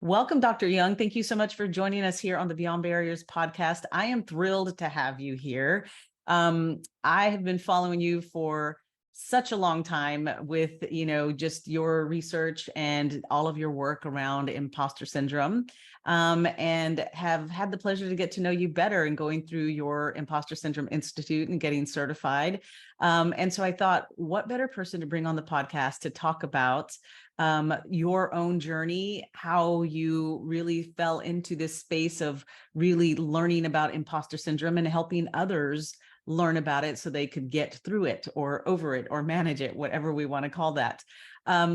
Welcome, Dr. Young. Thank you so much for joining us here on the Beyond Barriers podcast. I am thrilled to have you here. I have been following you for such a long time with, just your research and all of your work around imposter syndrome, and have had the pleasure to get to know you better and going through your Imposter Syndrome Institute and getting certified. And so I thought, what better person to bring on the podcast to talk about your own journey, how you really fell into this space of really learning about imposter syndrome and helping others learn about it so they could get through it or over it or manage it, whatever we want to call that.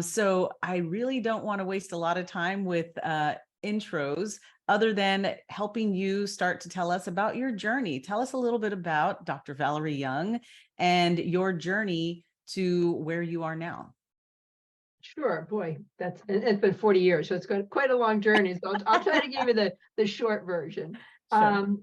So I really don't want to waste a lot of time with intros other than helping you start to tell us about your journey. Tell us a little bit about Dr. Valerie Young and your journey to where you are now. Sure, boy, it's been 40 years, so it's got quite a long journey. So I'll try to give you the short version. Sure.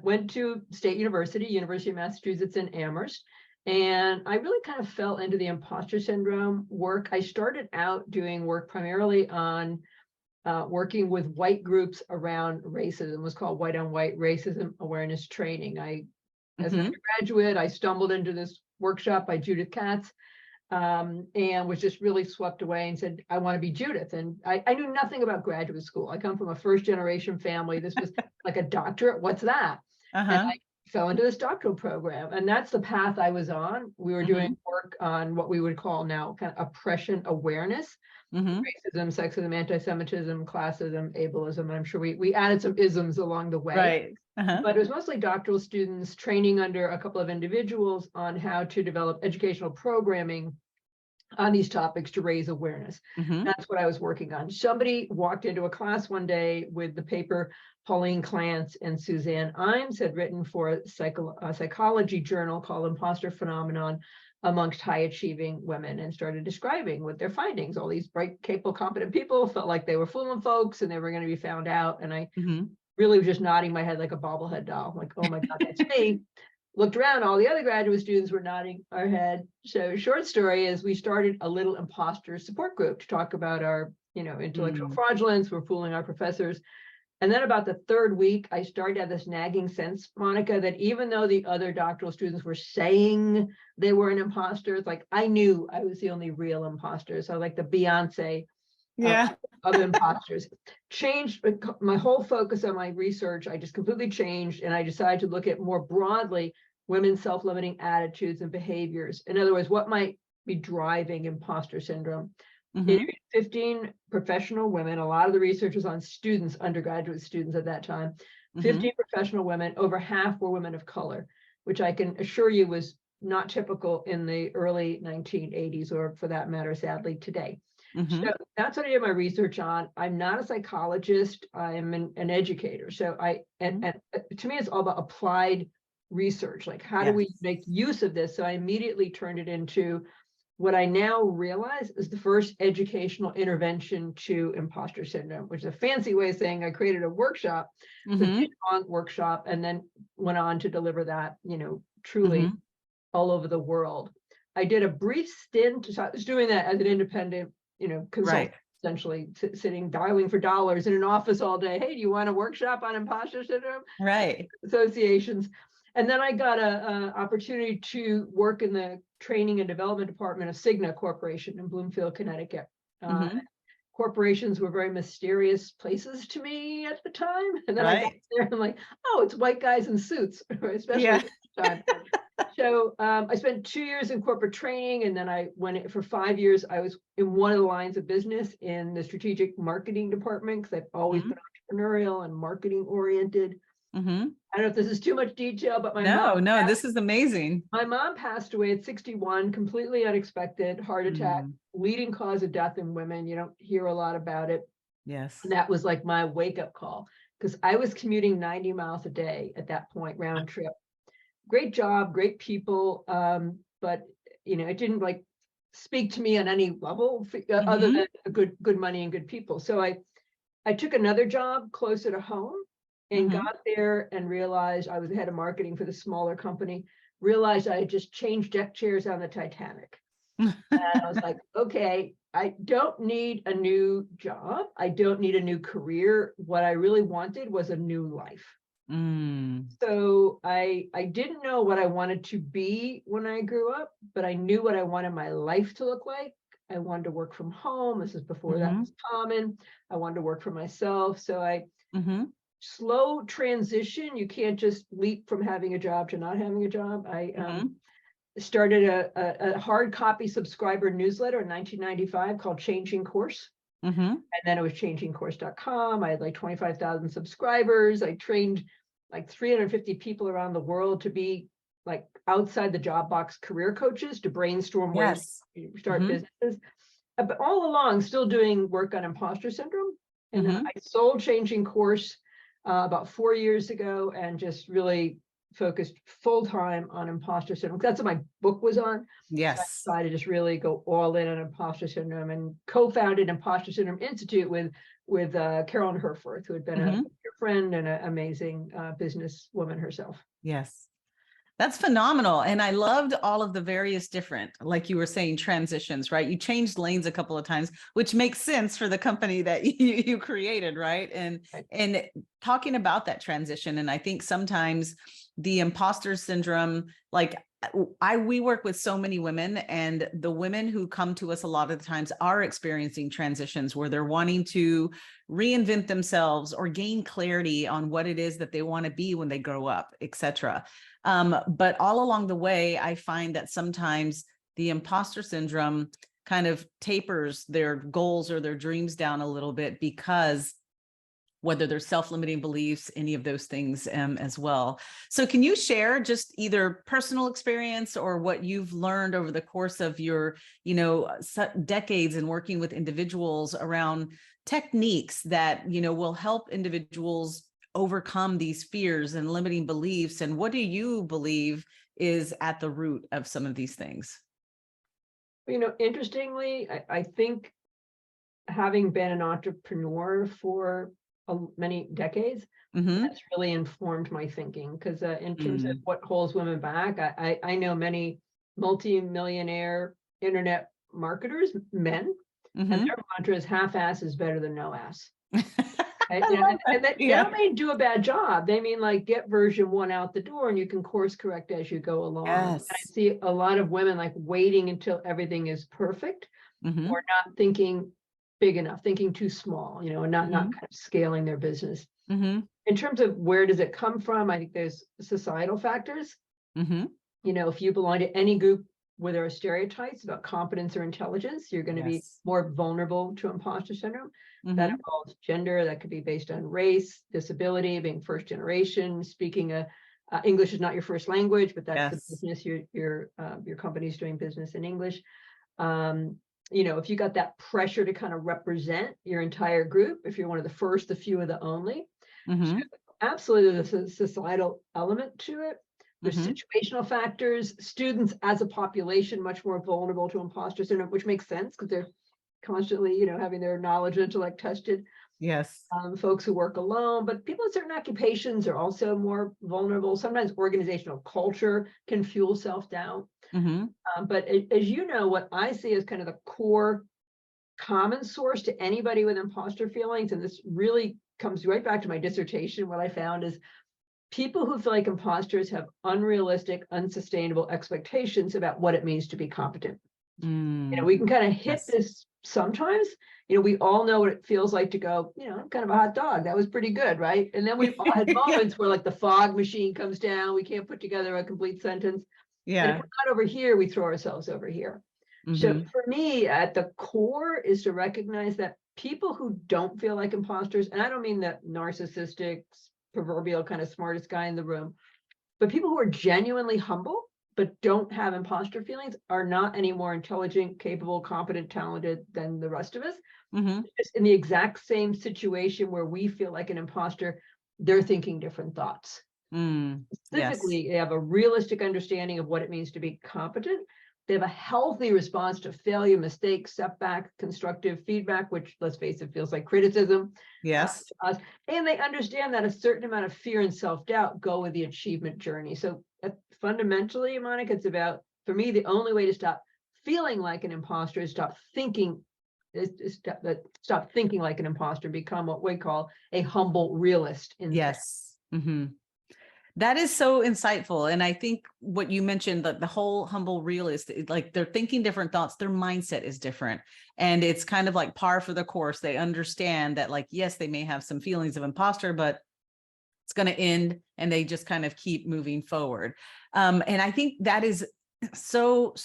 Went to State University of Massachusetts in Amherst, and I really kind of fell into the imposter syndrome work. I started out doing work primarily on working with white groups around racism. It was called White on White Racism Awareness Training. As an undergraduate, I stumbled into this workshop by Judith Katz, and was just really swept away and said, I want to be Judith. And I knew nothing about graduate school. I come from a first generation family. This was like a doctorate. What's that? And I fell into this doctoral program. And that's the path I was on. We were doing work on what we would call now kind of oppression awareness, racism, sexism, anti-Semitism, classism, ableism. And I'm sure we added some isms along the way. Right. But it was mostly doctoral students training under a couple of individuals on how to develop educational programming on these topics to raise awareness. That's what I was working on. Somebody walked into a class one day with the paper Pauline Clance and Suzanne Imes had written for a psychology journal called Imposter Phenomenon amongst high-achieving women, and started describing what their findings. All these bright, capable, competent people felt like they were fooling folks and they were going to be found out. And I really was just nodding my head like a bobblehead doll, like, oh my God, that's me. Looked around, all the other graduate students were nodding our head. So short story is we started a little imposter support group to talk about our, intellectual fraudulence. We're fooling our professors. And then about the third week, I started to have this nagging sense, Monica, that even though the other doctoral students were saying they were an imposter, it's like I knew I was the only real imposter. So like the Beyonce of imposters. Changed my whole focus on my research. I just completely changed, and I decided to look at more broadly women's self-limiting attitudes and behaviors. In other words, what might be driving imposter syndrome. Interviewed 15 professional women. A lot of the research was on students, undergraduate students at that time. 15 professional women, over half were women of color, which I can assure you was not typical in the early 1980s, or for that matter, sadly, today. So that's what I did my research on. I'm not a psychologist. I'm an educator. So and to me, it's all about applied research. Like, how do we make use of this? So I immediately turned it into what I now realize is the first educational intervention to imposter syndrome, which is a fancy way of saying I created a workshop, the debunk workshop, and then went on to deliver that, truly all over the world. I did a brief stint. So I was doing that as an independent, consultant, essentially sitting, dialing for dollars in an office all day. Hey, do you want a workshop on imposter syndrome? Right. Associations. And then I got an opportunity to work in the training and development department of Cigna Corporation in Bloomfield, Connecticut. Corporations were very mysterious places to me at the time. And then I got there and I'm like, oh, it's white guys in suits, especially at the time. So I spent 2 years in corporate training, and then I went for 5 years. I was in one of the lines of business in the strategic marketing department, because I've always been entrepreneurial and marketing oriented. I don't know if this is too much detail, but this is amazing. My mom passed away at 61, completely unexpected, heart attack, leading cause of death in women. You don't hear a lot about it. Yes. And that was like my wake up call, because I was commuting 90 miles a day at that point, round trip. Great job, great people, but it didn't like speak to me on any level other than good money and good people. So I took another job closer to home, and got there and realized I was the head of marketing for the smaller company. Realized I had just changed deck chairs on the Titanic. And I was like, okay, I don't need a new job. I don't need a new career. What I really wanted was a new life. Mm, So I didn't know what I wanted to be when I grew up, but I knew what I wanted my life to look like. I wanted to work from home. This is before that mhm, was common. I wanted to work for myself. So I mhm, slow transition. You can't just leap from having a job to not having a job. I mhm, started a hard copy subscriber newsletter in 1995 called Changing Course. mhm. And then it was changingcourse.com. I had like 25,000 subscribers. I trained like 350 people around the world to be like outside the job box career coaches to brainstorm ways Yes. to start Mhm, businesses. But all along, still doing work on imposter syndrome. And then mhm. I sold Changing Course about 4 years ago and just really focused full time on imposter syndrome. That's what my book was on. So I Yes. decided to just really go all in on imposter syndrome and co-founded Imposter Syndrome Institute with Carolyn Herforth, who had been a Mhm. friend and an amazing businesswoman herself. Yes. That's phenomenal. And I loved all of the various different, like you were saying, transitions, right? You changed lanes a couple of times, which makes sense for the company that you created, right? Right. And talking about that transition. And I think sometimes the imposter syndrome, like we work with so many women, and the women who come to us a lot of the times are experiencing transitions where they're wanting to reinvent themselves or gain clarity on what it is that they want to be when they grow up, etc. But all along the way, I find that sometimes the imposter syndrome kind of tapers their goals or their dreams down a little bit, because whether they're self-limiting beliefs, any of those things as well. So can you share just either personal experience or what you've learned over the course of your, decades in working with individuals around techniques that, will help individuals overcome these fears and limiting beliefs? And what do you believe is at the root of some of these things? Interestingly, I think having been an entrepreneur for many decades, Mm-hmm. that's really informed my thinking. Because in terms of Mm-hmm. what holds women back, I know many multi-millionaire internet marketers, men, and Mm-hmm. their mantra is half-ass is better than no ass. Right? I love And that. they Yeah. don't mean do a bad job. They mean like get version one out the door and you can course correct as you go along. And I Yes. see a lot of women like waiting until everything is perfect, Mm-hmm. or not thinking big enough, thinking too small, and not Mm-hmm. kind of scaling their business. Mm-hmm. In terms of where does it come from, I think there's societal factors. Mm-hmm. If you belong to any group where there are stereotypes about competence or intelligence, you're going to be Yes. more vulnerable to imposter syndrome. That Mm-hmm. involves gender, that could be based on race, disability, being first generation, speaking English is not your first language, but that's the Yes. business, your company's doing business in English. Um, if you got that pressure to kind of represent your entire group, if you're one of the first, the few, or the only. So Mm-hmm. absolutely, there's a societal element to it. There's Mm-hmm. situational factors. Students as a population much more vulnerable to imposter syndrome, which makes sense because they're constantly, having their knowledge and intellect tested. Yes. Folks who work alone, but people in certain occupations are also more vulnerable. Sometimes organizational culture can fuel self-doubt. Mm-hmm. But as you know, what I see as kind of the core common source to anybody with imposter feelings, and this really comes right back to my dissertation, what I found is people who feel like imposters have unrealistic, unsustainable expectations about what it means to be competent. Mm. We can kind of hit Yes. this sometimes. We all know what it feels like to go, I'm kind of a hot dog. That was pretty good, right? And then we've all had Yeah. moments where like the fog machine comes down, we can't put together a complete sentence. And if Yeah. we're not over here, we throw ourselves over here. So Mm-hmm. for me, at the core is to recognize that people who don't feel like imposters, and I don't mean that narcissistic, proverbial kind of smartest guy in the room, but people who are genuinely humble but don't have imposter feelings are not any more intelligent, capable, competent, talented than the rest of us. Mm-hmm. Just in the exact same situation where we feel like an imposter, they're thinking different thoughts. Mm. Yes. Specifically, they have a realistic understanding of what it means to be competent. They have a healthy response to failure, mistakes, setback, constructive feedback, which, let's face it, feels like criticism Yes. to us. And they understand that a certain amount of fear and self-doubt go with the achievement journey. So fundamentally, Monica, it's about, for me, the only way to stop feeling like an imposter is stop thinking like an imposter, become what we call a humble realist instead. Yes. That is so insightful. And I think what you mentioned, that the whole humble realist, like they're thinking different thoughts, their mindset is different. And it's kind of like par for the course. They understand that, like, yes, they may have some feelings of imposter, but it's going to end, and they just kind of keep moving forward. And I think that is so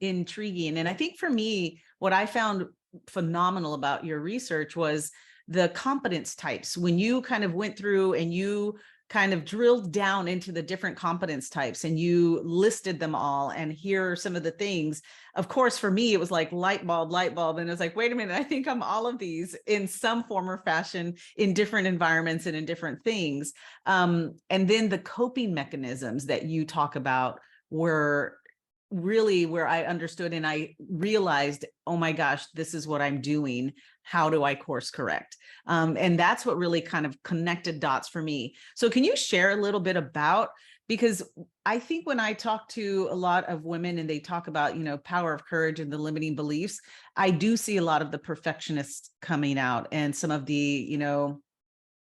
intriguing. And I think for me, what I found phenomenal about your research was the competence types. When you kind of went through and you kind of drilled down into the different competence types and you listed them all, and here are some of the things. Of course, for me, it was like light bulb. And it's like, wait a minute, I think I'm all of these in some form or fashion, in different environments and in different things. And then the coping mechanisms that you talk about were really where I understood and I realized, oh my gosh, this is what I'm doing. How do I course correct? And that's what really kind of connected dots for me. So can you share a little bit about, because I think when I talk to a lot of women and they talk about, power of courage and the limiting beliefs, I do see a lot of the perfectionists coming out and some of the,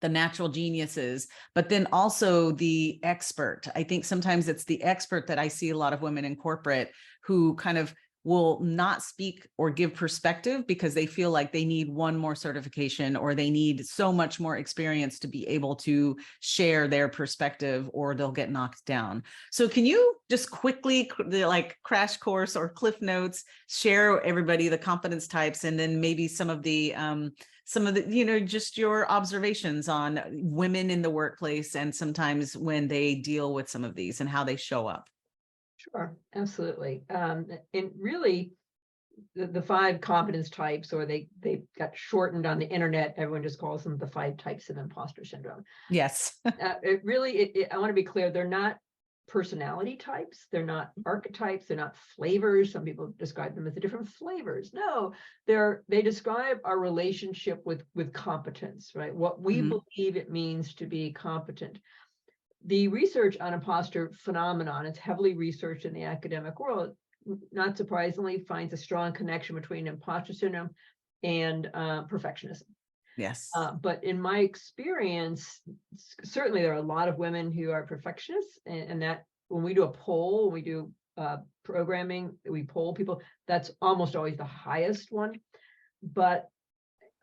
the natural geniuses, but then also the expert. I think sometimes it's the expert that I see a lot of women in corporate who kind of will not speak or give perspective because they feel like they need one more certification or they need so much more experience to be able to share their perspective, or they'll get knocked down. So can you just quickly, like crash course or cliff notes, share everybody the competence types, and then maybe some of the just your observations on women in the workplace and sometimes when they deal with some of these and how they show up? Sure, absolutely. And really, the 5 competence types, or they got shortened on the internet. Everyone just calls them the 5 types of imposter syndrome. Yes. I want to be clear. They're not personality types. They're not archetypes. They're not flavors. Some people describe them as the different flavors. No, they describe our relationship with competence, right? What we believe it means to be competent. The research on imposter phenomenon, it's heavily researched in the academic world, not surprisingly, finds a strong connection between imposter syndrome and perfectionism. Yes. But in my experience, certainly there are a lot of women who are perfectionists, and that when we do a poll, we do programming, we poll people, that's almost always the highest one. But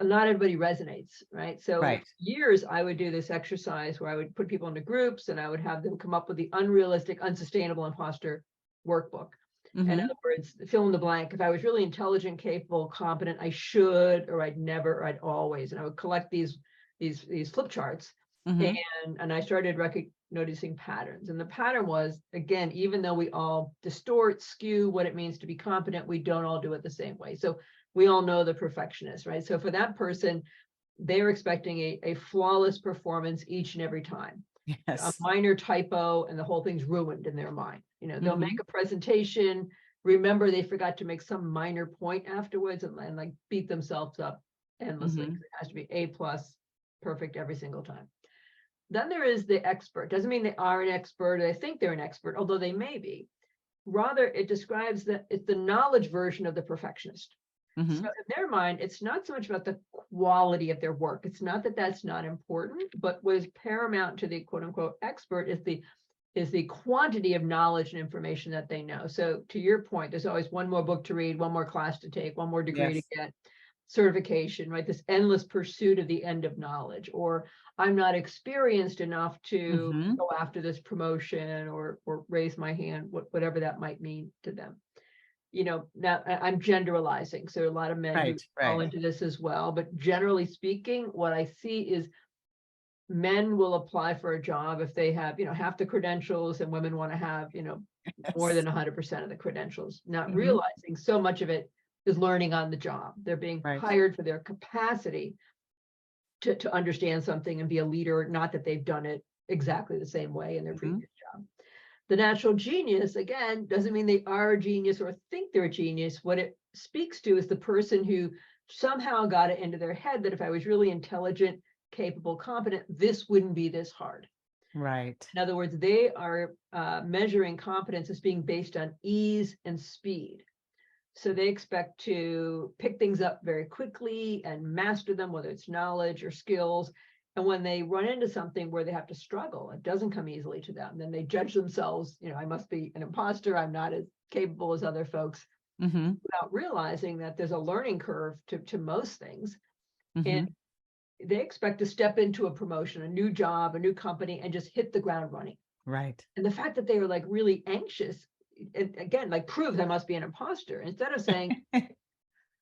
not everybody resonates, right? So for years, I would do this exercise where I would put people into groups and I would have them come up with the unrealistic, unsustainable imposter workblock. In other words, fill in the blank. If I was really intelligent, capable, competent, I should, or I'd never, or I'd always. And I would collect these flip charts. And I started noticing patterns. And the pattern was, again, even though we all distort, skew what it means to be competent, we don't all do it the same way. So we all know the perfectionist, right? So for that person, they're expecting a flawless performance each and every time. Yes. A minor typo and the whole thing's ruined in their mind. They'll make a presentation, remember they forgot to make some minor point afterwards, and like beat themselves up endlessly. It has to be A+, perfect every single time. Then there is the expert. Doesn't mean they are an expert or they think they're an expert, although they may be. Rather, it describes that it's the knowledge version of the perfectionist. So in their mind, it's not so much about the quality of their work. It's not that that's not important, but what is paramount to the quote unquote expert is the quantity of knowledge and information that they know. So to your point, there's always one more book to read, one more class to take, one more degree to get, certification, right? This endless pursuit of the end of knowledge, or I'm not experienced enough to go after this promotion or raise my hand, whatever that might mean to them. Now I'm generalizing, so a lot of men who fall into this as well, but generally speaking, what I see is men will apply for a job if they have, half the credentials, and women want to have, more than 100% of the credentials, not realizing so much of it is learning on the job. They're being hired for their capacity to understand something and be a leader, not that they've done it exactly the same way in their previous job. The natural genius, again, doesn't mean they are a genius or think they're a genius. What it speaks to is the person who somehow got it into their head that if I was really intelligent, capable, competent, this wouldn't be this hard. Right. In other words, they are measuring competence as being based on ease and speed. So they expect to pick things up very quickly and master them, whether it's knowledge or skills. And when they run into something where they have to struggle, it doesn't come easily to them. Then they judge themselves, I must be an imposter. I'm not as capable as other folks, without realizing that there's a learning curve to most things. And they expect to step into a promotion, a new job, a new company, and just hit the ground running. Right. And the fact that they were like really anxious, and again, like proves I must be an imposter, instead of saying,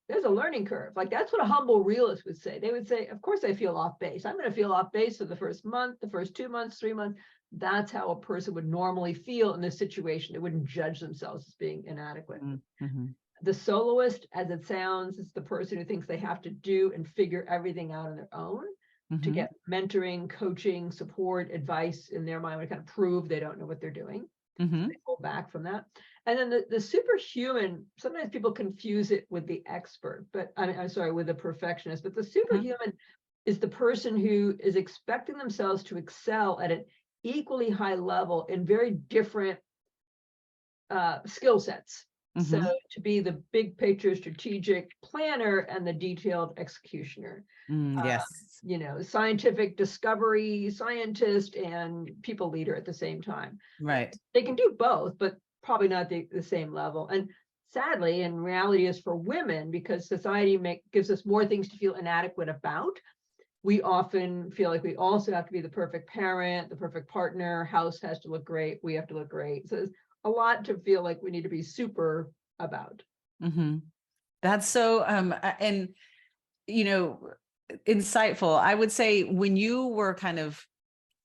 there's a learning curve. Like that's what a humble realist would say. They would say, of course I feel off base. I'm going to feel off base for the first month, the first 2 months, 3 months. That's how a person would normally feel in this situation. They wouldn't judge themselves as being inadequate. The soloist, as it sounds, is the person who thinks they have to do and figure everything out on their own to get mentoring, coaching, support, advice in their mind, would kind of prove they don't know what they're doing. So they pull back from that. And then the superhuman, sometimes people confuse it with the expert, but I'm sorry, with the perfectionist, but the superhuman is the person who is expecting themselves to excel at an equally high level in very different skill sets. So to be the big picture strategic planner and the detailed executioner. Yes. Scientific discovery scientist and people leader at the same time. Right. They can do both, but probably not the same level. And sadly, and reality is for women, because society gives us more things to feel inadequate about, we often feel like we also have to be the perfect parent, the perfect partner, house has to look great, we have to look great. So there's a lot to feel like we need to be super about. That's so, and, insightful. I would say when you were kind of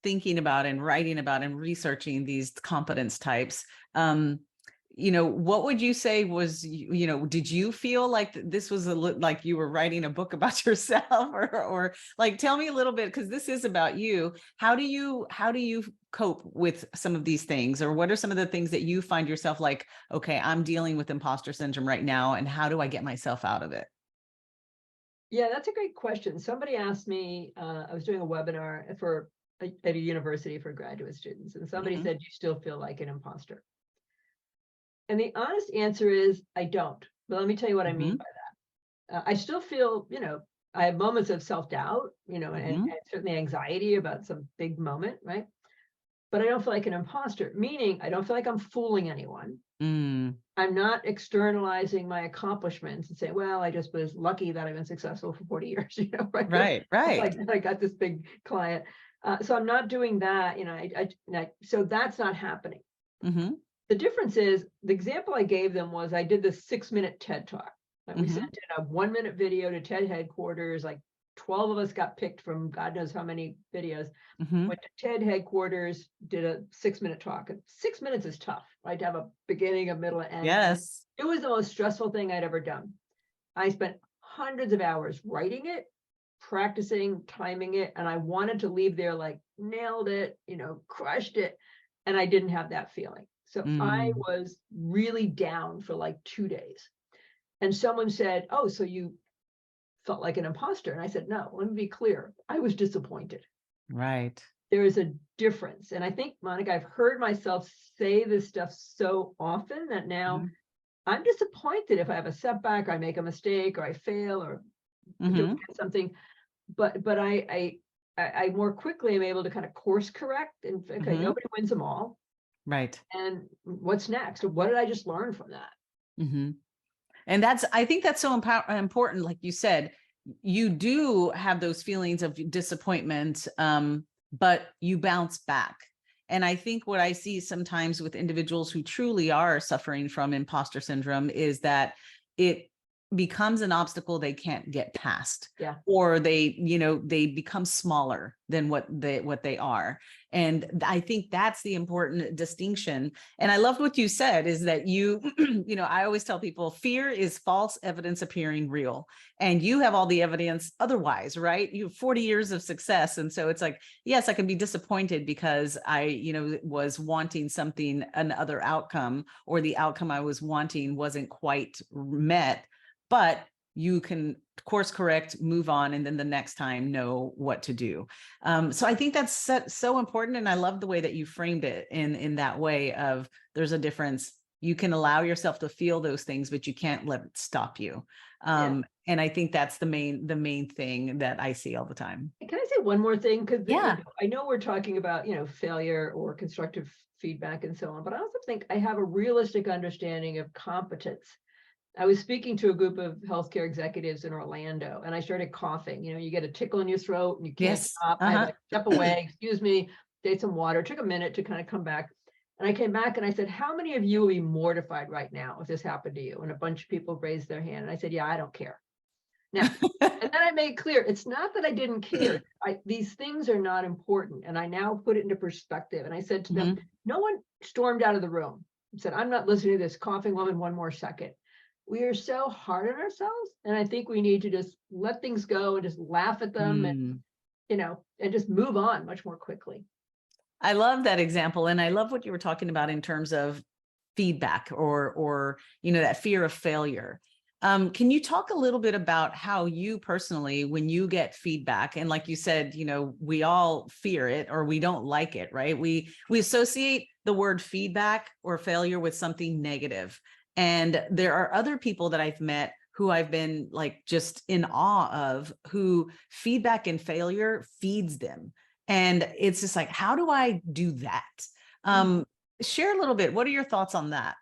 thinking about and writing about and researching these competence types, what would you say was, did you feel like this was like you were writing a book about yourself, or like, tell me a little bit, because this is about you. How do you cope with some of these things, or what are some of the things that you find yourself like, okay, I'm dealing with imposter syndrome right now, and how do I get myself out of it? Yeah, that's a great question. Somebody asked me, I was doing a webinar at a university for graduate students, and somebody said, "Do you still feel like an imposter?" And the honest answer is, I don't. But let me tell you what I mean by that. I still feel, I have moments of self-doubt, and certainly anxiety about some big moment, right? But I don't feel like an imposter, meaning I don't feel like I'm fooling anyone. I'm not externalizing my accomplishments and say, well, I just was lucky that I've been successful for 40 years, right? Right. Like I got this big client. So I'm not doing that, so that's not happening. The difference is, the example I gave them was I did this 6-minute TED talk. Like we sent in a 1-minute video to TED headquarters, like 12 of us got picked from God knows how many videos. Went to TED headquarters, did a 6-minute talk. And 6 minutes is tough, right? To have a beginning, a middle, and end. Yes. It was the most stressful thing I'd ever done. I spent hundreds of hours writing it, practicing, timing it, and I wanted to leave there like nailed it, crushed it. And I didn't have that feeling. So I was really down for like 2 days. And someone said, "Oh, so you felt like an imposter?" And I said, "No, let me be clear. I was disappointed." Right. There is a difference. And I think, Monica, I've heard myself say this stuff so often that now I'm disappointed if I have a setback, or I make a mistake, or I fail, or do something. But I more quickly am able to kind of course correct and okay, nobody wins them all. Right. And what's next? What did I just learn from that? And I think that's so important. Like you said, you do have those feelings of disappointment, but you bounce back. And I think what I see sometimes with individuals who truly are suffering from imposter syndrome is that it becomes an obstacle they can't get past, or they become smaller than what they are. And I think that's the important distinction. And I loved what you said, is that I always tell people, fear is false evidence appearing real, and you have all the evidence otherwise, right? You have 40 years of success. And so it's like, yes, I can be disappointed because I, was wanting something, another outcome, or the outcome I was wanting wasn't quite met. But you can course correct, move on, and then the next time know what to do. So I think that's so important. And I love the way that you framed it in that way of there's a difference you can allow yourself to feel those things, but you can't let it stop you. Yeah. And I think that's the main thing that I see all the time. Can I say one more thing? Because Yeah. I know we're talking about, failure or constructive feedback and so on, but I also think I have a realistic understanding of competence. I was speaking to a group of healthcare executives in Orlando, and I started coughing. You get a tickle in your throat and you can't Yes. stop. I had to step away, excuse me, take some water. It took a minute to kind of come back. And I came back and I said, how many of you will be mortified right now if this happened to you? And a bunch of people raised their hand. And I said, yeah, I don't care. Now, and then I made clear, it's not that I didn't care. These things are not important. And I now put it into perspective. And I said to them, no one stormed out of the room and said, I'm not listening to this coughing woman one more second. We are so hard on ourselves. And I think we need to just let things go and just laugh at them and, and just move on much more quickly. I love that example. And I love what you were talking about in terms of feedback or that fear of failure. Can you talk a little bit about how you personally, when you get feedback, and like you said, we all fear it or we don't like it, right? We associate the word feedback or failure with something negative. And there are other people that I've met who I've been like just in awe of, who feedback and failure feeds them. And it's just like, how do I do that? Share a little bit. What are your thoughts on that?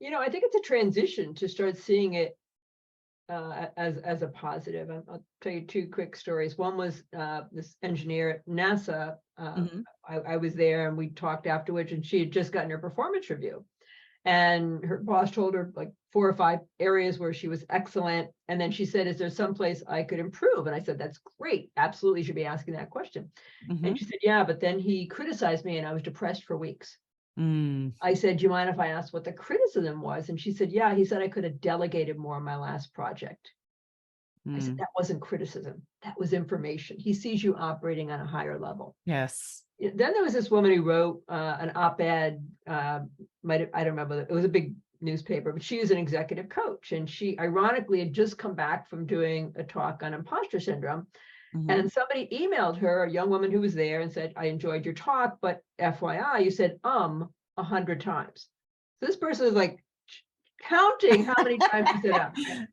I think it's a transition to start seeing it as a positive. I'll tell you two quick stories. One was this engineer at NASA. I was there and we talked afterwards, and she had just gotten her performance review. And her boss told her like 4 or 5 areas where she was excellent. And then she said, is there someplace I could improve? And I said, that's great. Absolutely, you should be asking that question. And she said, yeah, but then he criticized me and I was depressed for weeks. I said, do you mind if I asked what the criticism was? And she said, yeah, he said I could have delegated more on my last project. I said, that wasn't criticism. That was information. He sees you operating on a higher level. Yes. Then there was this woman who wrote an op-ed, I don't remember, it was a big newspaper, but she was an executive coach. And she ironically had just come back from doing a talk on imposter syndrome. And somebody emailed her, a young woman who was there, and said, I enjoyed your talk, but FYI, you said 100 times. So this person is like counting how many times you said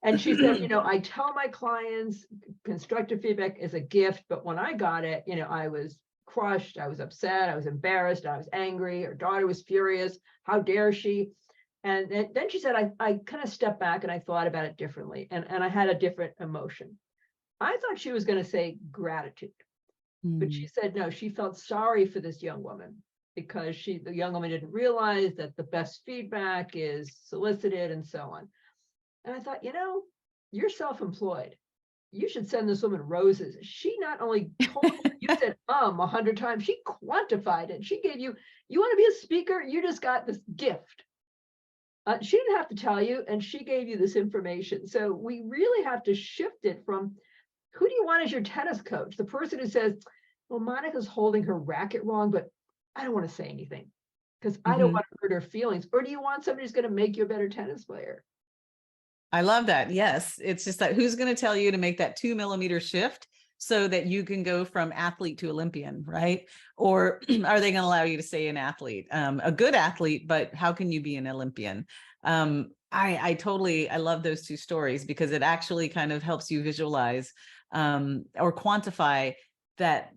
And she said, I tell my clients constructive feedback is a gift, but when I got it, I was crushed, I was upset, I was embarrassed, I was angry, her daughter was furious, how dare she? And then she said, I kind of stepped back and I thought about it differently, and I had a different emotion. I thought she was going to say gratitude, but she said, no, she felt sorry for this young woman because the young woman didn't realize that the best feedback is solicited and so on. And I thought, you're self-employed. You should send this woman roses. She not only told you said 100 times, she quantified it. She gave you want to be a speaker? You just got this gift. She didn't have to tell you, and she gave you this information. So we really have to shift it from, who do you want as your tennis coach? The person who says, well, Monica's holding her racket wrong, but I don't want to say anything because I don't want to hurt her feelings. Or do you want somebody who's going to make you a better tennis player? I love that. Yes. It's just that who's going to tell you to make that 2 millimeter shift so that you can go from athlete to Olympian, right? Or are they going to allow you to stay an athlete, a good athlete, but how can you be an Olympian? I love those two stories because it actually kind of helps you visualize or quantify that,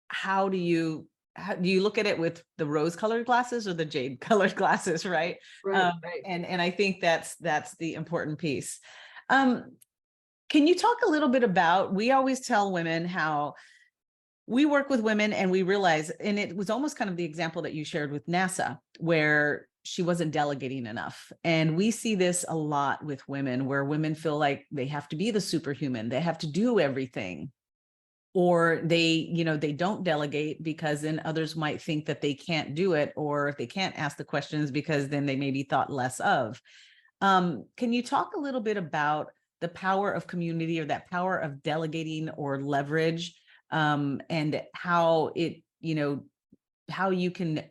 how do you look at it with the rose colored glasses or the jade colored glasses, right? Right. And I think that's the important piece. Can you talk a little bit about, we always tell women how we work with women and we realize, and it was almost kind of the example that you shared with NASA, where she wasn't delegating enough. And we see this a lot with women, where women feel like they have to be the superhuman, they have to do everything. Or they don't delegate because then others might think that they can't do it, or they can't ask the questions because then they may be thought less of. Can you talk a little bit about the power of community or that power of delegating or leverage, and how how you can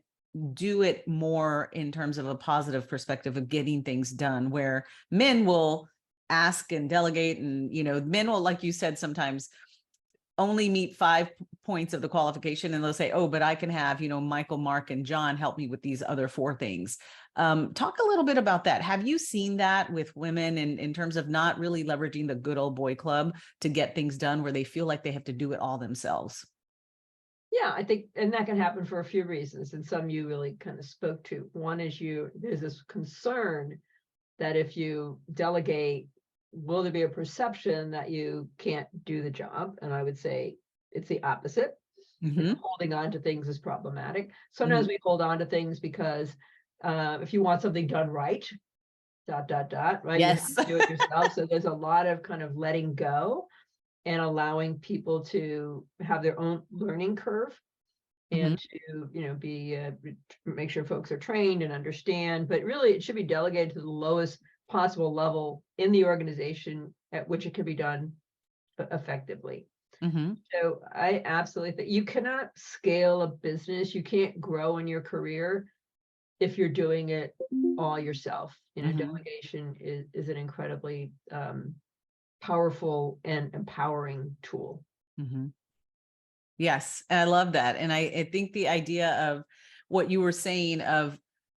do it more in terms of a positive perspective of getting things done, where men will ask and delegate and, men will, like you said, sometimes only meet 5 points of the qualification, and they'll say, oh, but I can have, Michael, Mark, and John help me with these other 4 things. Talk a little bit about that. Have you seen that with women in terms of not really leveraging the good old boy club to get things done, where they feel like they have to do it all themselves? Yeah, I think, and that can happen for a few reasons, and some you really kind of spoke to. One is there's this concern that if you delegate, will there be a perception that you can't do the job? And I would say it's the opposite. Holding on to things is problematic. Sometimes we hold on to things because if you want something done right, ... right? Yes. You have to do it yourself. So there's a lot of kind of letting go and allowing people to have their own learning curve, and to be make sure folks are trained and understand. But really, it should be delegated to the lowest possible level in the organization at which it can be done effectively. So I absolutely think you cannot scale a business, you can't grow in your career if you're doing it all yourself. Delegation is an incredibly powerful and empowering tool. Yes, I love that. And I think the idea of what you were saying of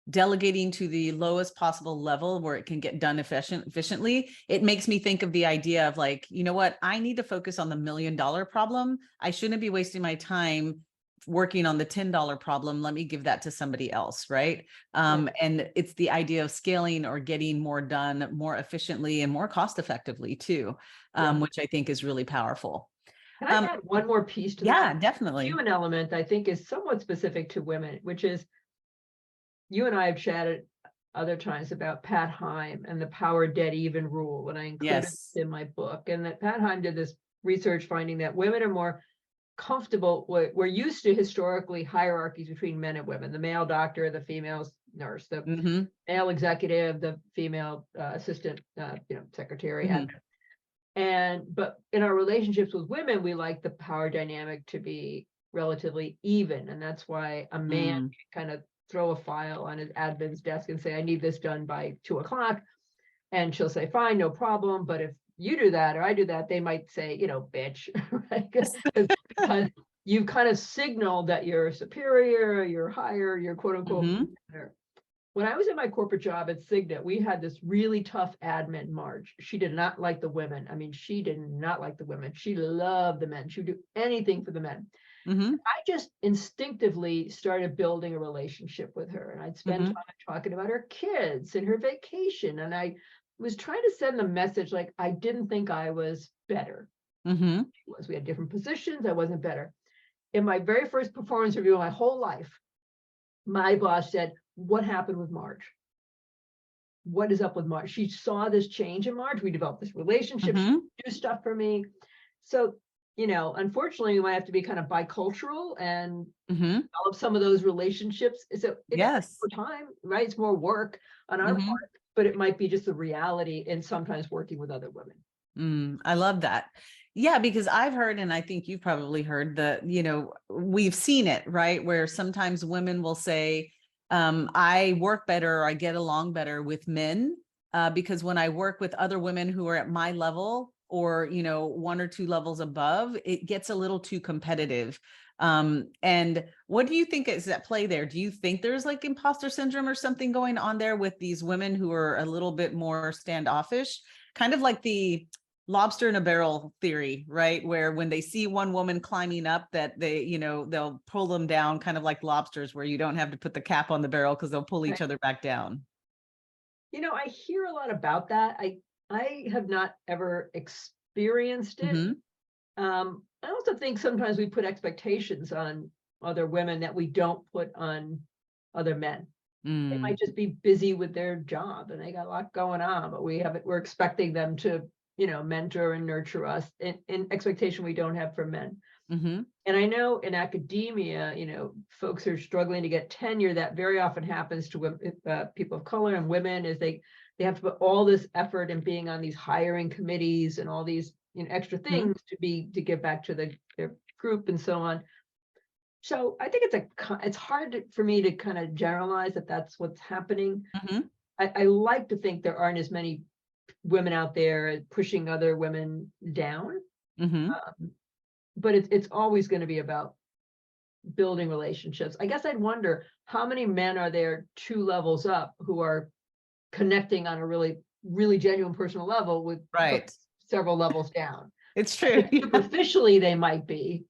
delegating to the lowest possible level where it can get done efficiently, it makes me think of the idea of like, you know what, I need to focus on the $1 million problem. I shouldn't be wasting my time working on the $10 problem. Let me give that to somebody else, right? And it's the idea of scaling or getting more done more efficiently and more cost effectively too, which I think is really powerful. Can I add one more piece to that? Yeah, definitely. Human element, I think, is somewhat specific to women, which is, you and I have chatted other times about Pat Heim and the power dead even rule, and I included it in my book. And that Pat Heim did this research finding that women are more comfortable. We're used to historically hierarchies between men and women: the male doctor, the female nurse, the male executive, the female assistant, secretary, admin. But in our relationships with women, we like the power dynamic to be relatively even. And that's why a man can kind of throw a file on his admin's desk and say, I need this done by 2:00. And she'll say, fine, no problem. But if you do that or I do that, they might say, bitch, right? Because you've kind of signaled that you're superior, you're higher, you're quote unquote better. When I was in my corporate job at Cigna, we had this really tough admin, Marge. She did not like the women. I mean, she did not like the women. She loved the men. She would do anything for the men. I just instinctively started building a relationship with her, and I'd spend time talking about her kids and her vacation. And I was trying to send the message like I didn't think I was better. We had different positions. I wasn't better. In my very first performance review of my whole life, my boss said, what happened with Marge? What is up with Marge? She saw this change in Marge. We developed this relationship. She would do stuff for me. So, unfortunately, we might have to be kind of bicultural and develop some of those relationships. So it's more time, right? It's more work on our part, but it might be just the reality in sometimes working with other women. I love that. Yeah, because I've heard, and I think you've probably heard we've seen it, right? Where sometimes women will say, I work better, or I get along better with men, because when I work with other women who are at my level or, 1 or 2 levels above, it gets a little too competitive. And what do you think is at play there? Do you think there's like imposter syndrome or something going on there with these women who are a little bit more standoffish, kind of like the lobster in a barrel theory, right? Where when they see one woman climbing up, that they, they'll pull them down, kind of like lobsters, where you don't have to put the cap on the barrel because they'll pull each other back down. I hear a lot about that. I have not ever experienced it. I also think sometimes we put expectations on other women that we don't put on other men. They might just be busy with their job and they got a lot going on, but we're expecting them to, mentor and nurture us in expectation we don't have for men. And I know in academia, folks are struggling to get tenure. That very often happens to people of color and women, is they have to put all this effort in being on these hiring committees and all these extra things to give back to their group and so on. So I think it's hard for me to kind of generalize that that's what's happening. I like to think there aren't as many women out there pushing other women down. but it's always going to be about building relationships. I guess I'd wonder how many men are there 2 levels up who are connecting on a really, really genuine personal level with Right. several levels down. It's true. Superficially, they might be.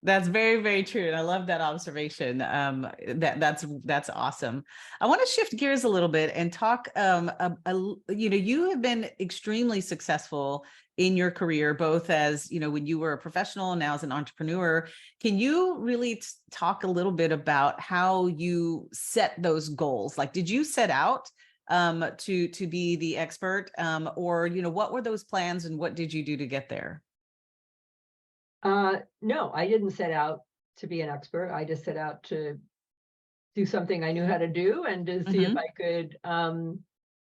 That's very, very true. And I love that observation. That's awesome. I want to shift gears a little bit and talk, you have been extremely successful in your career, both as, when you were a professional and now as an entrepreneur. Can you really talk a little bit about how you set those goals? Like, did you set out to be the expert, or, what were those plans and what did you do to get there? No, I didn't set out to be an expert. I just set out to do something I knew how to do and to see if I could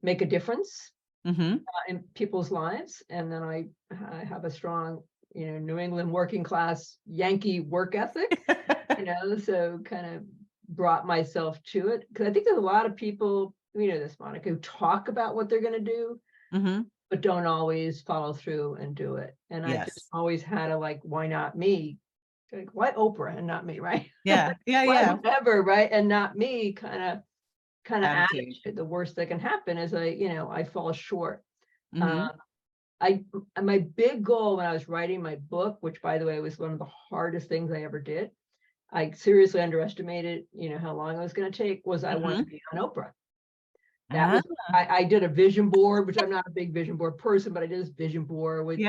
make a difference in people's lives. And then I have a strong, New England working class Yankee work ethic, so kind of brought myself to it. Because I think there's a lot of people, this, Monica, who talk about what they're going to do, but don't always follow through and do it. And I just always had a why not me? Like, why Oprah and not me, right? Yeah, Why whatever, right? And not me kind of attitude. attitude. The worst that can happen is I fall short. Mm-hmm. My big goal when I was writing my book, which by the way was one of the hardest things I ever did, I seriously underestimated, how long it was going to take, was I wanted to be on Oprah. That was, I did a vision board, which I'm not a big vision board person, but I did this vision board with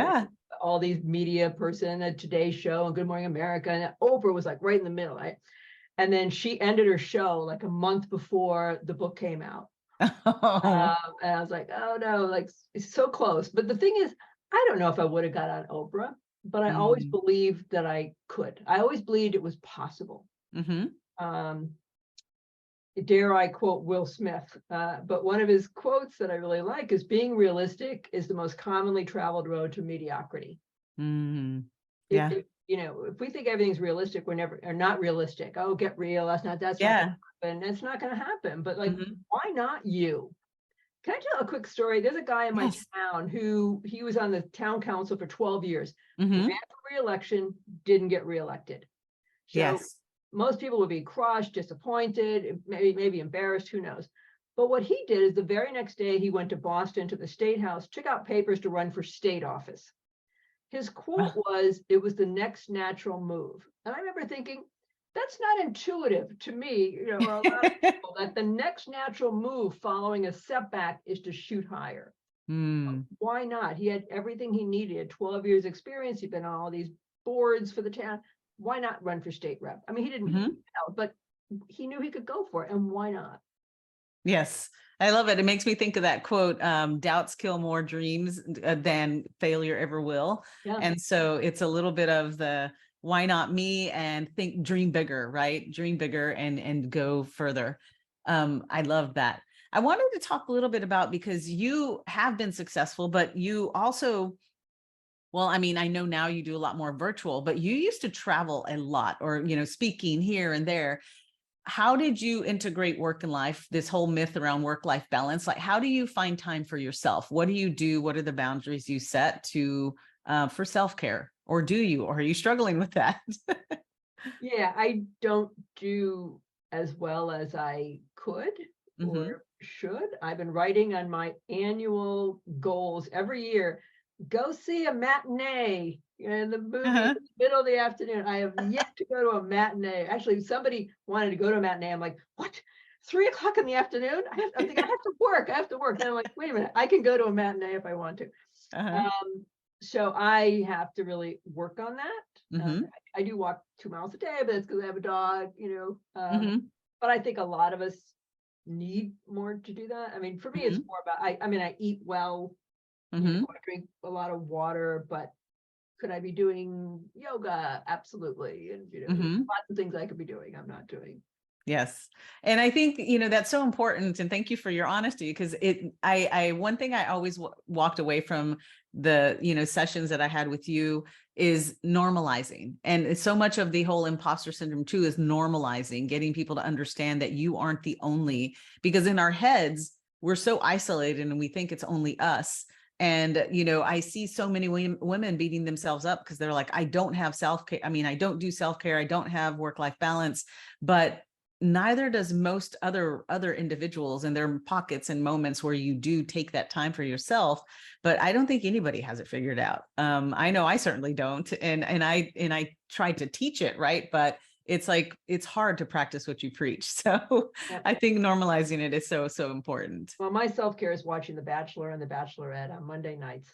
all these media person, a Today Show and Good Morning America, and Oprah was right in the middle, right? And then she ended her show a month before the book came out. And I was like, oh no, it's so close. But the thing is, I don't know if I would have got on Oprah, but I always believed that I could. I always believed it was possible. Dare I quote Will Smith, but one of his quotes that I really like is, being realistic is the most commonly traveled road to mediocrity. Yeah. If we think everything's realistic, we're never, or not realistic. Oh, get real. That's not going to happen. It's not going to happen. But why not you? Can I tell a quick story? There's a guy in my town who, he was on the town council for 12 years, ran for re-election, didn't get reelected. So most people would be crushed, disappointed, maybe embarrassed, who knows. But what he did is the very next day he went to Boston to the State House, took out papers to run for state office. His quote was, it was the next natural move. And I remember thinking, that's not intuitive to me, or a lot of people, that the next natural move following a setback is to shoot higher. Why not? He had everything he needed. He had 12 years experience. He'd been on all these boards for the town. Why not run for state rep? I mean, he didn't, but he knew he could go for it. And why not? Yes, I love it. It makes me think of that quote, doubts kill more dreams than failure ever will. And so it's a little bit of the, why not me, and dream bigger, right? Dream bigger and go further. I love that. I wanted to talk a little bit about, because you have been successful, but you also, well, I mean, I know now you do a lot more virtual, but you used to travel a lot, or, speaking here and there. How did you integrate work and life, this whole myth around work-life balance? Like, how do you find time for yourself? What do you do? What are the boundaries you set for self-care? Or do you, or are you struggling with that? Yeah, I don't do as well as I could or should. I've been writing on my annual goals every year. Go see a matinee in the movie in the middle of the afternoon. I have yet to go to a matinee. Actually, somebody wanted to go to a matinee. I'm like, what? 3 o'clock in the afternoon? I'm thinking, I have to work. And I'm like, wait a minute, I can go to a matinee if I want to. So I have to really work on that. I do walk 2 miles a day, but it's because I have a dog, but I think a lot of us need more to do that. I mean, for me, it's more about, I eat well, I drink a lot of water, but could I be doing yoga? Absolutely. And, lots of things I could be doing, I'm not doing. Yes. And I think, that's so important. And thank you for your honesty, because one thing I always walked away from the, sessions that I had with you is normalizing. And so much of the whole imposter syndrome too is normalizing, getting people to understand that you aren't the only, because in our heads, we're so isolated and we think it's only us. And, I see so many women beating themselves up because they're like, I don't have self-care. I mean, I don't do self-care. I don't have work-life balance, but neither does most other individuals, and there are pockets and moments where you do take that time for yourself. But I don't think anybody has it figured out. I know I certainly don't. And I tried to teach it, right? But it's like, it's hard to practice what you preach. So Yep. I think normalizing it is so, so important. Well, my self-care is watching The Bachelor and The Bachelorette on Monday nights.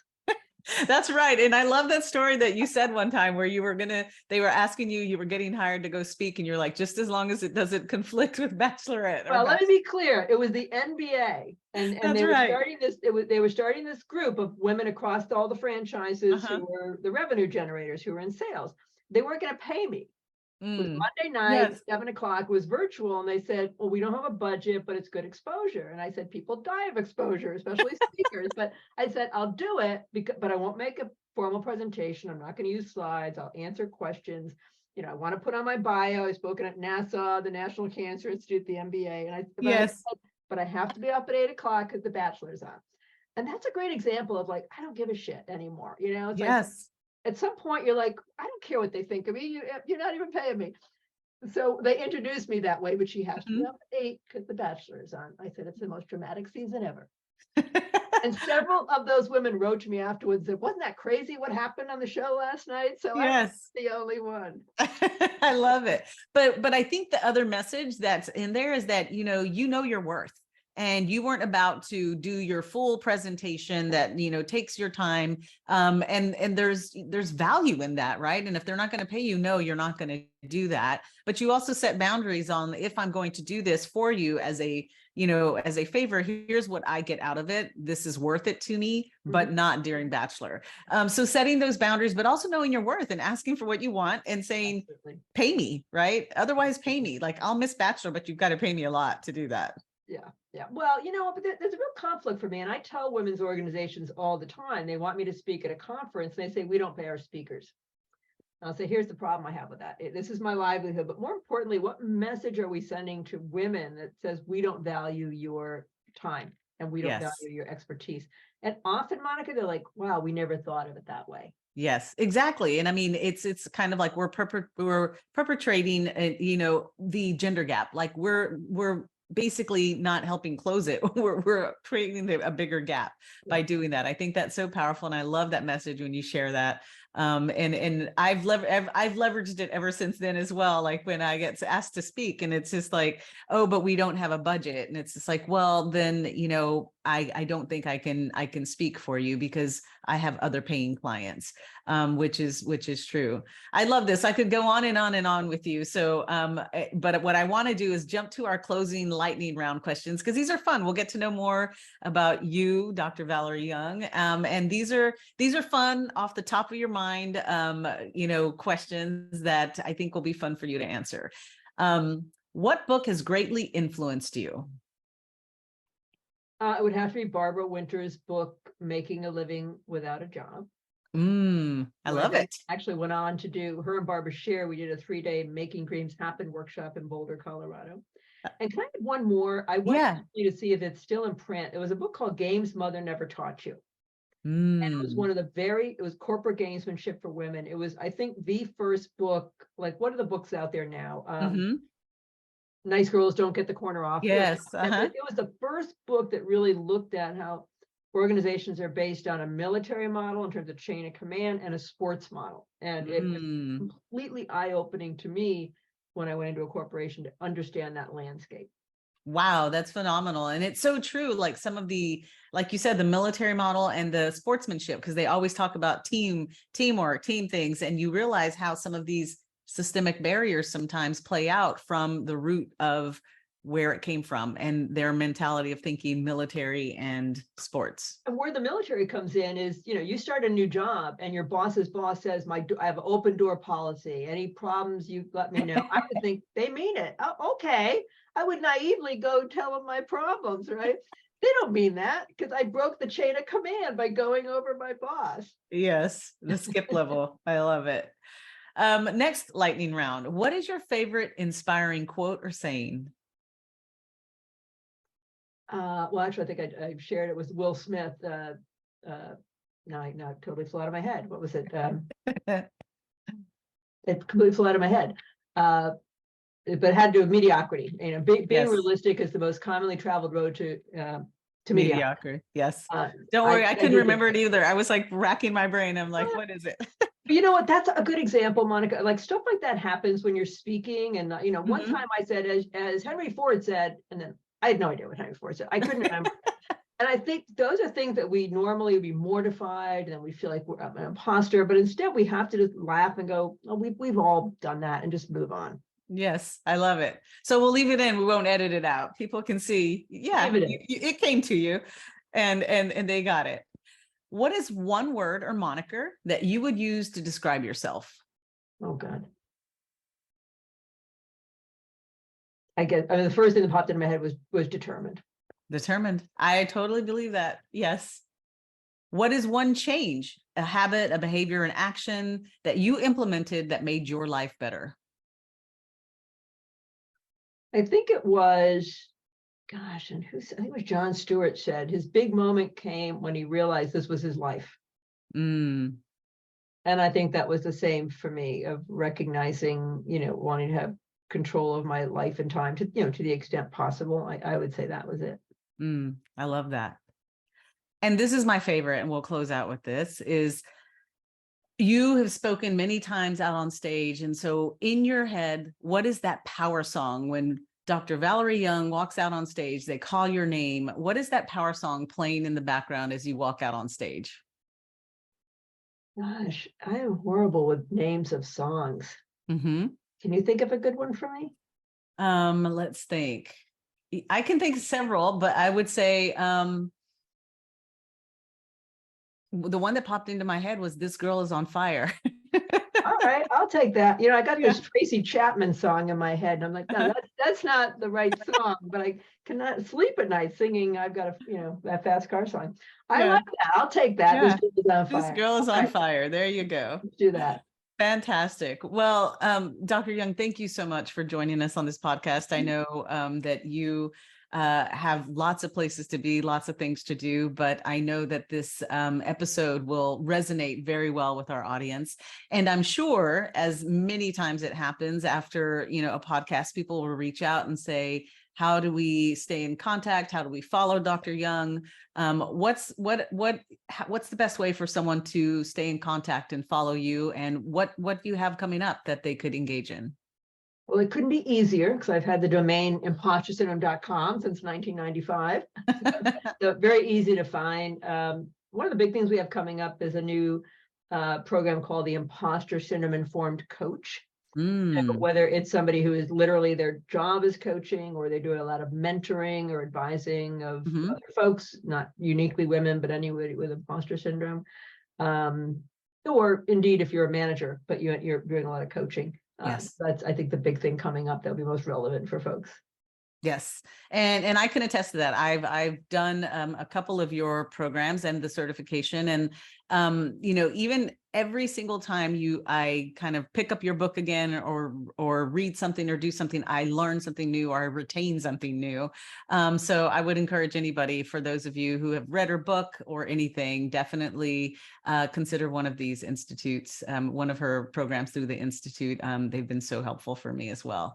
That's right. And I love that story that you said one time where they were asking you, you were getting hired to go speak, and you're like, just as long as it doesn't conflict with Bachelorette. Well, let me be clear. It was the NBA, and That's they were right. starting this. They were starting this group of women across all the franchises who were the revenue generators, who were in sales. They weren't going to pay me. It was Monday night, Yes. 7 o'clock, was virtual, and they said, well, we don't have a budget, but it's good exposure. And I said, people die of exposure, especially speakers. But I said, I'll do it, but I won't make a formal presentation. I'm not going to use slides. I'll answer questions. I want to put on my bio. I've spoken at NASA, the National Cancer Institute, the MBA. And but I have to be up at 8 o'clock because The Bachelor's on. And that's a great example of like, I don't give a shit anymore. It's like, at some point you're like, I don't care what they think of me. You're not even paying me. So they introduced me that way, but she has to be up at 8 because The Bachelor is on. I said, it's the most dramatic season ever. And several of those women wrote to me afterwards that, wasn't that crazy what happened on the show last night? So I was the only one. I love it. But I think the other message that's in there is that, you know your worth. And you weren't about to do your full presentation that, takes your time. And there's value in that, right? And if they're not going to pay you, no, you're not going to do that. But you also set boundaries on, if I'm going to do this for you as a favor, here's what I get out of it. This is worth it to me, but not during Bachelor. So setting those boundaries, but also knowing your worth and asking for what you want and saying, pay me, right? Otherwise pay me. Like, I'll miss Bachelor, but you've got to pay me a lot to do that. Yeah. Well, but there's a real conflict for me. And I tell women's organizations all the time, they want me to speak at a conference. And they say, we don't pay our speakers. And I'll say, here's the problem I have with that. This is my livelihood. But more importantly, what message are we sending to women that says we don't value your time and we don't value your expertise? And often, Monica, they're like, wow, we never thought of it that way. Yes, exactly. And I mean, it's kind of like we're perpetrating, the gender gap. Like we're basically not helping close it. We're creating a bigger gap by doing that. I think that's so powerful. And I love that message when you share that. And I've leveraged it ever since then as well. Like when I get asked to speak and it's just like, oh, but we don't have a budget. And it's just like, well, then, I don't think I can speak for you because I have other paying clients, which is true. I love this. I could go on and on and on with you. So, but what I want to do is jump to our closing lightning round questions, because these are fun. We'll get to know more about you, Dr. Valerie Young. And these are fun, off the top of your mind, questions that I think will be fun for you to answer. What book has greatly influenced you? It would have to be Barbara Winter's book, Making a Living Without a Job. I love it. Actually went on to do, her and Barbara share, we did a 3-day Making Dreams Happen workshop in Boulder, Colorado. And can I have one more? I went to see if it's still in print. It was a book called Games Mother Never Taught You. And it was one of it was corporate gamesmanship for women. It was, I think, the first book, like, what are the books out there now? Nice Girls Don't Get the Corner Off. Yes. It was the first book that really looked at how organizations are based on a military model in terms of chain of command and a sports model. And it was completely eye-opening to me when I went into a corporation to understand that landscape. Wow, that's phenomenal. And it's so true. Like some of like you said, the military model and the sportsmanship, because they always talk about teamwork, team things. And you realize how some of these systemic barriers sometimes play out from the root of where it came from and their mentality of thinking military and sports. And where the military comes in is, you start a new job and your boss's boss says, I have open door policy. Any problems, you let me know. I would think they mean it. Oh, okay. I would naively go tell them my problems, right? They don't mean that, because I broke the chain of command by going over my boss. Yes, the skip level. I love it. Next lightning round. What is your favorite inspiring quote or saying? Well, actually, I think I shared it with Will Smith. now I totally flew out of my head. What was it? It completely flew out of my head. But it had to do with mediocrity. Being Yes. realistic is the most commonly traveled road to mediocrity. Mediocre. Yes. Don't worry. I couldn't remember it either. I was like racking my brain. I'm like, what is it? You know what? That's a good example, Monica. Like stuff like that happens when you're speaking. And, one time I said, as Henry Ford said, and then I had no idea what Henry Ford said. I couldn't remember. And I think those are things that we normally would be mortified and we feel like we're an imposter, but instead we have to just laugh and go, oh, we've all done that and just move on. Yes, I love it. So we'll leave it in. We won't edit it out. People can see, yeah, it came to you and they got it. What is one word or moniker that you would use to describe yourself? Oh, God. The first thing that popped into my head was determined. Determined. I totally believe that. Yes. What is one change, a habit, a behavior, an action that you implemented that made your life better? I think it was, gosh, and I think it was Jon Stewart said his big moment came when he realized this was his life. Mm. And I think that was the same for me, of recognizing, wanting to have control of my life and time to the extent possible. I would say that was it. I love that. And this is my favorite, and we'll close out with this, is you have spoken many times out on stage. And so in your head, what is that power song when Dr. Valerie Young walks out on stage, they call your name? What is that power song playing in the background as you walk out on stage? Gosh, I am horrible with names of songs. Mm-hmm. Can you think of a good one for me? Let's think. I can think of several, but I would say the one that popped into my head was "This Girl Is on Fire." All right, I'll take that. I got this Tracy Chapman song in my head, and I'm like, no, that's not the right song, but I cannot sleep at night singing I've got that fast car song. I like that. I'll take that. Yeah. This Girl Is on Fire. There you go. Let's do that. Fantastic. Well, Dr. Young, thank you so much for joining us on this podcast. I know that you have lots of places to be, lots of things to do, but I know that this episode will resonate very well with our audience. And I'm sure, as many times it happens after, a podcast, people will reach out and say, how do we stay in contact? How do we follow Dr. Young? What's the best way for someone to stay in contact and follow you? And what do you have coming up that they could engage in? Well, it couldn't be easier because I've had the domain impostersyndrome.com since 1995. So very easy to find. One of the big things we have coming up is a new program called the Imposter Syndrome Informed Coach. Whether it's somebody who is literally their job is coaching, or they're doing a lot of mentoring or advising of other folks, not uniquely women, but anybody with imposter syndrome. Or indeed, if you're a manager, but you're doing a lot of coaching. Yes. That's, I think, the big thing coming up that'll be most relevant for folks. Yes. And I can attest to that. I've done a couple of your programs and the certification, and even every single time I kind of pick up your book again, or read something or do something, I learn something new, or I retain something new. So I would encourage anybody, for those of you who have read her book or anything, definitely consider one of these institutes, one of her programs through the Institute. They've been so helpful for me as well.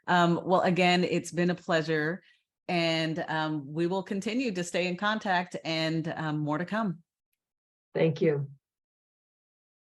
Well, again, it's been a pleasure, and we will continue to stay in contact, and more to come. Thank you.